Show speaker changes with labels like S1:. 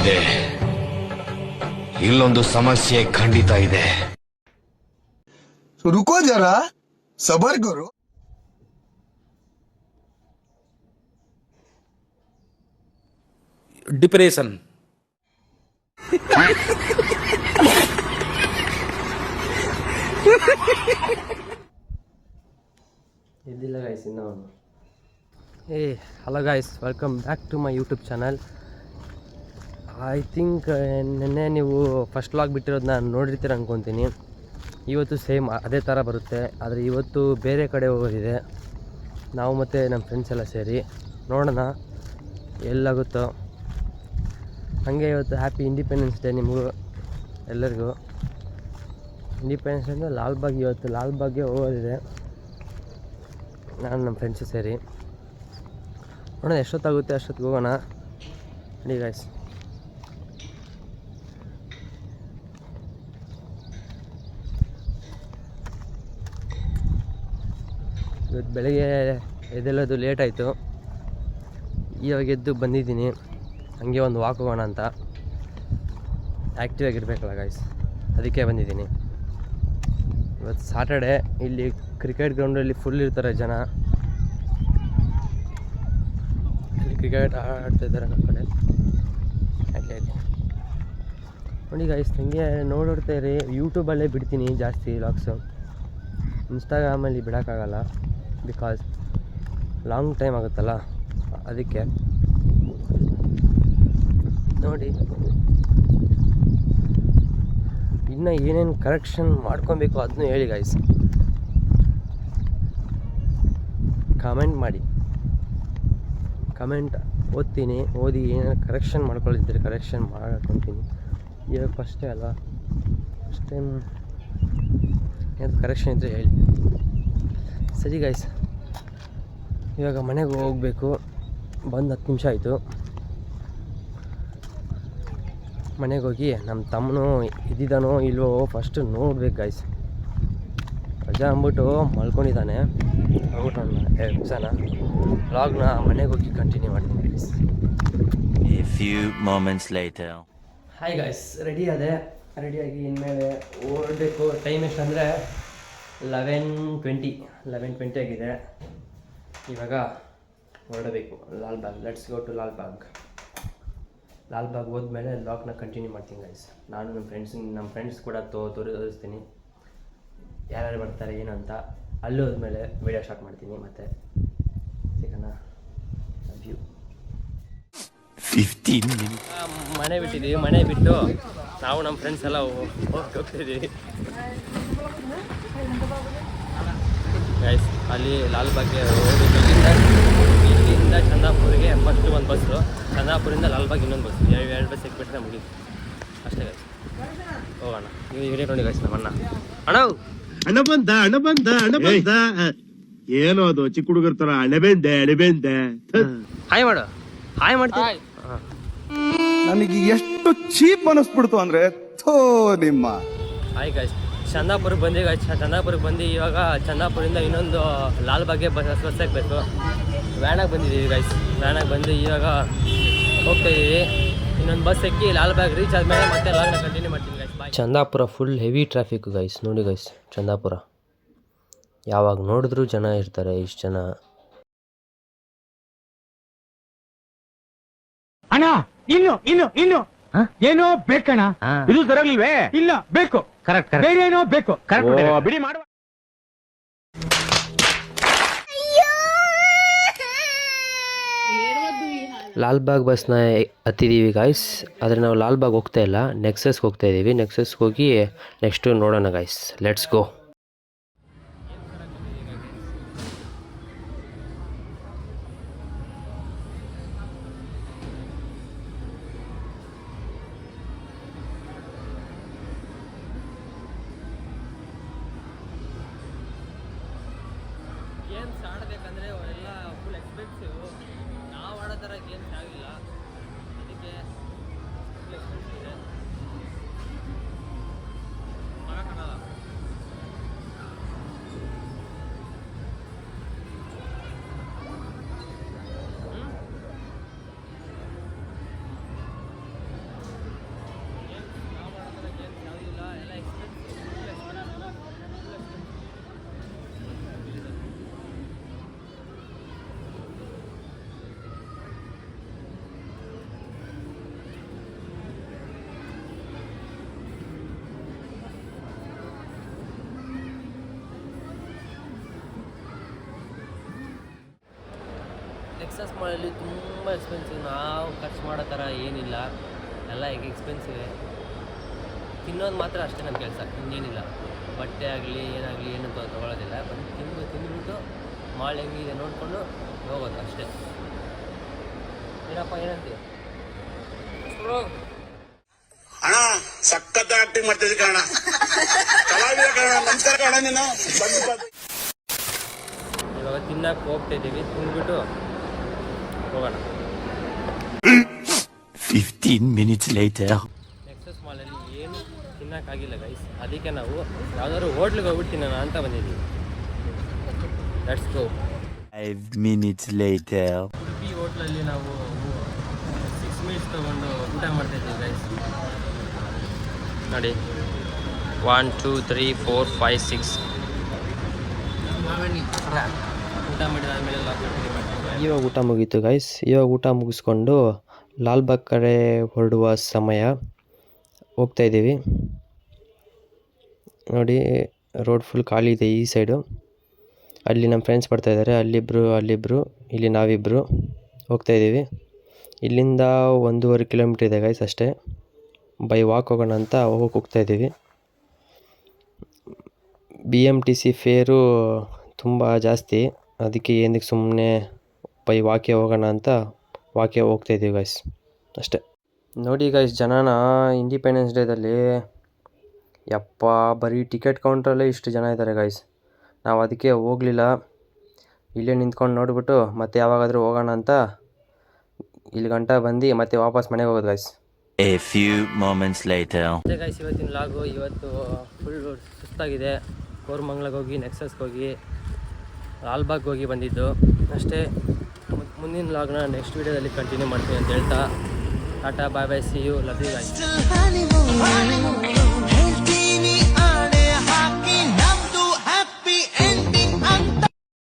S1: ಇದೆ, ಇಲ್ಲೊಂದು ಸಮಸ್ಯೆ ಖಂಡಿತ ಇದೆ.
S2: रुको जरा सबर करो.
S3: ಡಿಪ್ರೆಷನ್.
S4: ಇದ್ದಿಲ್ಲ ಗೈಸ್ ಇನ್ನು. Hello guys, welcome back to my YouTube channel. I think ನಿನ್ನೆ ನೀವು ಫಸ್ಟ್ ವ್ಲಾಗ್ ಬಿಟ್ಟಿರೋದು ನಾನು ನೋಡಿರ್ತೀರ ಅಂದ್ಕೊತೀನಿ. ಇವತ್ತು ಸೇಮ್ ಅದೇ ಥರ ಬರುತ್ತೆ, ಆದರೆ ಇವತ್ತು ಬೇರೆ ಕಡೆ ಹೋಗೋದಿದೆ. ನಾವು ಮತ್ತು ನಮ್ಮ ಫ್ರೆಂಡ್ಸ್ ಎಲ್ಲ ಸೇರಿ ನೋಡೋಣ ಎಲ್ಲಾಗುತ್ತೋ. ಹಾಗೆ ಇವತ್ತು ಹ್ಯಾಪಿ ಇಂಡಿಪೆಂಡೆನ್ಸ್ ಡೇ ನಿಮಗೂ ಎಲ್ಲರಿಗೂ. ಇಂಡಿಪೆಂಡೆನ್ಸ್ ಡೇ ಅಂದರೆ ಲಾಲ್ಬಾಗ್, ಇವತ್ತು ಲಾಲ್ಬಾಗ್ಗೆ ಹೋಗೋದಿದೆ ನಾನು ನಮ್ಮ ಫ್ರೆಂಡ್ಸು ಸೇರಿ. ನೋಡೋಣ ಎಷ್ಟೊತ್ತಾಗುತ್ತೆ ಅಷ್ಟೊತ್ತಿಗೆ ಹೋಗೋಣ. ನೋಡಿ ಗೈಸ್, ಇವತ್ತು ಬೆಳಗ್ಗೆ ಎದ್ದೇಳೋದು ಲೇಟ್ ಆಯಿತು. ಇವಾಗ ಎದ್ದು ಬಂದಿದ್ದೀನಿ, ಹಾಗೆ ಒಂದು ವಾಕ್ ಹೋಗೋಣ ಅಂತ. ಆ್ಯಕ್ಟಿವ್ ಆಗಿರಬೇಕಲ್ಲ ಗೈಸ್, ಅದಕ್ಕೆ ಬಂದಿದ್ದೀನಿ. ಇವತ್ತು ಸಾಟರ್ಡೆ, ಇಲ್ಲಿ ಕ್ರಿಕೆಟ್ ಗ್ರೌಂಡಲ್ಲಿ ಫುಲ್ ಇರ್ತಾರೆ ಜನ. ಇಲ್ಲಿ ಕ್ರಿಕೆಟ್ ಆಡ್ತಾಯಿದ್ದಾರೆ ನಮ್ಮ ಕಡೆ. ಅಲ್ಲಿ ನೋಡಿ ಗೈಸ್, ನನಗೆ ನೋಡಿರ್ತಾ ಇರಿ. ಯೂಟ್ಯೂಬಲ್ಲೇ ಬಿಡ್ತೀನಿ ಜಾಸ್ತಿ ವ್ಲಾಗ್ಸು, ಇನ್ಸ್ಟಾಗ್ರಾಮಲ್ಲಿ ಬಿಡೋಕ್ಕಾಗಲ್ಲ, ಬಿಕಾಸ್ ಲಾಂಗ್ ಟೈಮ್ ಆಗುತ್ತಲ್ಲ, ಅದಕ್ಕೆ. ನೋಡಿ ಇನ್ನು ಏನೇನು ಕರೆಕ್ಷನ್ ಮಾಡ್ಕೊಬೇಕು ಅದನ್ನೂ ಹೇಳಿ ಗೈಸ್, ಕಮೆಂಟ್ ಮಾಡಿ. ಕಮೆಂಟ್ ಓದ್ತೀನಿ, ಓದಿ ಏನೇನು ಕರೆಕ್ಷನ್ ಮಾಡ್ಕೊಳ್ಳಿದ್ದೀರಿ ಕರೆಕ್ಷನ್ ಮಾಡ್ಕೊತೀನಿ. ಇವಾಗ ಫಸ್ಟೇ ಅಲ್ವಾ, ಫಸ್ಟ್ ಟೈಮ್ ಏನಾದ್ರು ಕರೆಕ್ಷನ್ ಇದ್ದರೆ ಹೇಳಿ. ಸರಿ ಗೈಸ್, ಇವಾಗ ಮನೆಗೆ ಹೋಗಬೇಕು. ಬಂದು 10 ನಿಮಿಷ ಆಯಿತು. ಮನೆಗೆ ಹೋಗಿ ನಮ್ಮ ತಮ್ಮನೂ ಇದ್ದಿದ್ದಾನೋ ಇಲ್ವೋ ಫಸ್ಟ್ ನೋಡ್ಬೇಕು ಗೈಸ್. ರಜಾ ಅಂದ್ಬಿಟ್ಟು ಮಲ್ಕೊಂಡಿದ್ದಾನೆ. ಹೋಗ್ಬಿಟ್ಟು 2 ನಿಮಿಷನ ವ್ಲಾಗ್ನ ಮನೆಗೆ ಹೋಗಿ ಕಂಟಿನ್ಯೂ ಮಾಡ್ತೀನಿ guys.
S5: A few moments later.
S4: Hi guys, ready ಅದೇ. ರೆಡಿಯಾಗಿ ಇನ್ಮೇಲೆ ಓಡಬೇಕು. ಟೈಮ್ ಎಷ್ಟಂದರೆ 11:20 ಆಗಿದೆ. ಇವಾಗ ಹೊರಡಬೇಕು Lalbagh. Let's go to Lalbagh. Lalbagh ಹೋದ್ಮೇಲೆ ಲಾಕ್ನ ಕಂಟಿನ್ಯೂ ಮಾಡ್ತೀನಿ ಗೈಸ್. ನಾನು ನಮ್ಮ ಫ್ರೆಂಡ್ಸ್ ಕೂಡ ತೋರಿಸ್ತೀನಿ ಯಾರ್ಯಾರು ಬರ್ತಾರೆ ಏನು ಅಂತ. ಅಲ್ಲಿ ಹೋದ್ಮೇಲೆ ವೀಡಿಯೋ ಸ್ಟಾರ್ಟ್ ಮಾಡ್ತೀನಿ. ಮತ್ತು ಸಿಗೋಣ. Love you.
S5: 15 minutes.
S4: ಮನೆ ಬಿಟ್ಟಿದ್ದೀವಿ. ಮನೆ ಬಿಟ್ಟು ನಾವು ನಮ್ಮ ಫ್ರೆಂಡ್ಸ್ ಎಲ್ಲ ಹೋಗ್ತಿದ್ದೀವಿ ಗೈಸ್. ಅಲ್ಲಿ ಲಾಲ್ಬಾಗ್ಗೆ ಹೋಗಬೇಕು. ಇಲ್ಲಿಂದ ಚಂದಾಪುರಿಗೆ ಫಸ್ಟ್ ಒಂದು ಬಸ್ಸು, ಚಂದಾಪುರಿಂದ ಲಾಲ್ಬಾಗ್ ಇನ್ನೊಂದು ಬಸ್ಸು. 2 ಬಸ್ ಸಿಕ್ಬಿಟ್ರೆ ಮುಗೀತು ಅಷ್ಟೇ ಗೈಸ್. ಹೋಗೋಣ. ನೀವು ವಿಡಿಯೋ ನೋಡಿ ಗೈಸ್. ನಮ್ಮ ಅಣ್ಣ
S6: ಬಂದ ಏನೋ ಅದು ಚಿಕ್ಕ ಹುಡುಗರ ತರ ಅಣೆಬೆಂದೆ
S4: ಹಾಯ್ ಮಾಡು. ಹಾಯ್ ಮಾಡ್ತೀನಿ.
S2: ನನಗೆ ಎಷ್ಟು ಚೀಪ್ ಅನಿಸ್ಬಿಡ್ತು ಅಂದ್ರೆ ಥೋ ನಿಮ್ಮ.
S4: ಹಾಯ್ ಗೈಸ್, ಚಂದಾಪುರಕ್ಕೆ ಬಂದಿ ಗೈಸ್. ಚಂದಾಪುರಕ್ಕೆ ಬಂದು ಇವಾಗ ಚಂದಾಪುರಿಂದ ಇನ್ನೊಂದು ಲಾಲ್ಬಾಗ್ಗೆ ಬಸ್ ಹಾಕಬೇಕು. ವ್ಯಾನಾಗಿ ಬಂದಿದ್ದೀವಿ ಗೈಸ್. ವ್ಯಾನಾಗಿ ಬಂದು ಇವಾಗ ಹೋಗ್ತಾಯಿದ್ದೀವಿ. ಇನ್ನೊಂದು ಬಸ್ ಎಕ್ಕಿ ಲಾಲ್ಬಾಗ್ ರೀಚ್ ಆದಮೇಲೆ ಮತ್ತೆ ಲಾಗ್ನ ಕಂಟಿನ್ಯೂ ಮಾಡ್ತೀನಿ guys. Bye. Chandapura full heavy traffic guys. ನೋಡಿ ಗೈಸ್, ಚಂದಾಪುರ ಯಾವಾಗ ನೋಡಿದ್ರೂ ಜನ ಇರ್ತಾರೆ. ಇಷ್ಟು ಜನ.
S7: ಅಣ್ಣ ಇನ್ನು ಏನೋ ಬೇಕಣ್ಣ. ಇದು ಸರಿಯಾಗಿಲ್ವೇ? ಇಲ್ಲ ಬೇಕು. ಕರೆಕ್ಟ್. ಬೇರೆ ಏನೋ ಬೇಕು. ಕರೆಕ್ಟ್. ಬಿಡಿ ಮಾಡುವ.
S4: ಲಾಲ್ಬಾಗ್ ಬಸ್ನ ಹತ್ತಿದ್ದೀವಿ ಗಾಯ್ಸ್. ಆದರೆ ನಾವು ಲಾಲ್ಬಾಗ್ ಹೋಗ್ತಾ ಇಲ್ಲ, ನೆಕ್ಸಸ್ಗೆ ಹೋಗ್ತಾ ಇದ್ದೀವಿ. ನೆಕ್ಸಸ್ಗೆ ಹೋಗಿ ನೆಕ್ಸ್ಟು ನೋಡೋಣ ಗಾಯ್ಸ್. Let's go. ಗೇಮ್ಸ್ ಆಡಬೇಕಂದ್ರೆ ಎಲ್ಲ ಫುಲ್ ಎಕ್ಸ್ಪೆನ್ಸಿವ್. ನಾವು ಆಡೋ ಥರ ಗೇಮ್ಸ್ ಆಗಿಲ್ಲ, ಅದಕ್ಕೆ ಫುಲ್ ಎಕ್ಸ್ಪೆನ್ಸಿವ್ ಇದೆ. ಮಾಡೋಕ್ಕಾಗಲ್ಲ. ನೆಕ್ಸಸ್ ಮಾಲಲ್ಲಿ ತುಂಬ ಎಕ್ಸ್ಪೆನ್ಸಿವ್. ನಾವು ಖರ್ಚು ಮಾಡೋ ಥರ ಏನಿಲ್ಲ, ಎಲ್ಲ ಈಗ ಎಕ್ಸ್ಪೆನ್ಸಿವೆ. ತಿನ್ನೋದು ಮಾತ್ರ ಅಷ್ಟೇ ನಮ್ಮ ಕೆಲಸ, ಇನ್ನೇನಿಲ್ಲ. ಬಟ್ಟೆ ಆಗಲಿ ಏನಾಗಲಿ ಏನು ತೊಗೊಳೋದಿಲ್ಲ. ಬರೀ ತಿಂದುಬಿಟ್ಟು ಮಾಲ್ ಹೆಂಗಿದೆ ನೋಡಿಕೊಂಡು ಹೋಗೋದು ಅಷ್ಟೇ. ಏನಪ್ಪ ಏನಂತೀವಿ?
S3: ಅಣ್ಣ ಸಖತ್ ಆಕ್ಟಿಂಗ್ ಮಾಡ್ತಿದ್ದೆ ಕಣ, ಕಲಾವಿದ ಕಣ. ನಮಸ್ಕಾರ ಕಣ ನೀನು.
S4: ಇವಾಗ ತಿನ್ನಕ್ಕೆ ಹೋಗ್ತಾ ಇದ್ದೀವಿ, ತಿಂದ್ಬಿಟ್ಟು ಹೋಗೋಣ.
S5: 15 minutes later.
S4: ನೆಕ್ಸಸ್ ಮಾಲಲ್ಲಿ ಏನು ತಿನ್ನೋಕ್ಕಾಗಿಲ್ಲ ಗೈಸ್, ಅದಕ್ಕೆ ನಾವು ಯಾವ್ದಾದ್ರು ಹೋಟ್ಲಿಗೆ ಹೋಗ್ಬಿಟ್ಟು ತಿನ್ನೋಣ ಅಂತ ಬಂದಿದ್ದೀವಿ. Let's go.
S5: 5 minutes later.
S4: Udupi ಹೋಟ್ಲಲ್ಲಿ ನಾವು 6 ಮಿನಿಟ್ಸ್ ತೊಗೊಂಡು ಊಟ ಮಾಡ್ತಾಯಿದ್ದೀವಿ ಗೈಸ್. ನೋಡಿ 1 2 3 4 5 6 ಊಟ ಮಾಡಿದಾದ್ಮೇಲೆ ಇವಾಗ ಊಟ ಮುಗೀತು ಗೈಸ್. ಇವಾಗ ಊಟ ಮುಗಿಸ್ಕೊಂಡು ಲಾಲ್ಬಾಗ್ ಕಡೆ ಹೊರಡುವ ಸಮಯ. ಹೋಗ್ತಾಯಿದ್ದೀವಿ. ನೋಡಿ ರೋಡ್ ಫುಲ್ ಖಾಲಿ ಇದೆ ಈ ಸೈಡು. ಅಲ್ಲಿ ನಮ್ಮ ಫ್ರೆಂಡ್ಸ್ ಬರ್ತಾಯಿದ್ದಾರೆ, ಅಲ್ಲಿಬ್ಬರು ಇಲ್ಲಿ ನಾವಿಬ್ಬರು ಹೋಗ್ತಾಯಿದ್ದೀವಿ. ಇಲ್ಲಿಂದ 1.5 ಕಿಲೋಮೀಟ್ರ್ ಇದೆ ಗೈಸ್ ಅಷ್ಟೇ. ಬೈ ವಾಕ್ ಹೋಗೋಣ ಅಂತ ಹೋಗ್ತಾಯಿದ್ದೀವಿ. BMTC ಫೇರು ತುಂಬ ಜಾಸ್ತಿ, ಅದಕ್ಕೆ ಏನಕ್ಕೆ ಸುಮ್ಮನೆ ಬೈ ವಾಕೆ ಹೋಗೋಣ ಅಂತ ವಾಕೆ ಹೋಗ್ತಾಯಿದ್ದೀವಿ ಗೈಸ್ ಅಷ್ಟೇ. ನೋಡಿ ಗೈಸ್, ಜನನ ಇಂಡಿಪೆಂಡೆನ್ಸ್ ಡೇದಲ್ಲಿ ಯಪ್ಪ ಬರೀ ಟಿಕೆಟ್ ಕೌಂಟ್ರಲ್ಲೇ ಇಷ್ಟು ಜನ ಇದ್ದಾರೆ ಗೈಸ್. ನಾವು ಅದಕ್ಕೆ ಹೋಗಲಿಲ್ಲ, ಇಲ್ಲೇ ನಿಂತ್ಕೊಂಡು ನೋಡಿಬಿಟ್ಟು ಮತ್ತೆ ಯಾವಾಗಾದರೂ ಹೋಗೋಣ ಅಂತ ಇಲ್ಲಿ ಗಂಟ ಬಂದು ಮತ್ತೆ ವಾಪಸ್ ಮನೆಗೆ ಹೋಗೋದು guys.
S5: A few moments later.
S4: ಅದೇ ಗೈಸ್ ಇವತ್ತಿನ ಲಾಗು. ಇವತ್ತು ಫುಲ್ ಸುಸ್ತಾಗಿದೆ. ಕೋರಮಂಗ್ಲಕ್ಕೆ ಹೋಗಿ, ನೆಕ್ಸಸ್ಗೆ ಹೋಗಿ, ಲಾಲ್ಬಾಗ್ ಹೋಗಿ ಬಂದಿದ್ದು ಅಷ್ಟೇ. ಮುಂದಿನ ಲಾಗ್ನ ನೆಕ್ಸ್ಟ್ ವೀಡಿಯೋದಲ್ಲಿ ಕಂಟಿನ್ಯೂ ಮಾಡ್ತೀನಿ ಅಂತ ಹೇಳ್ತಾ tata bye bye, see you, love you guys.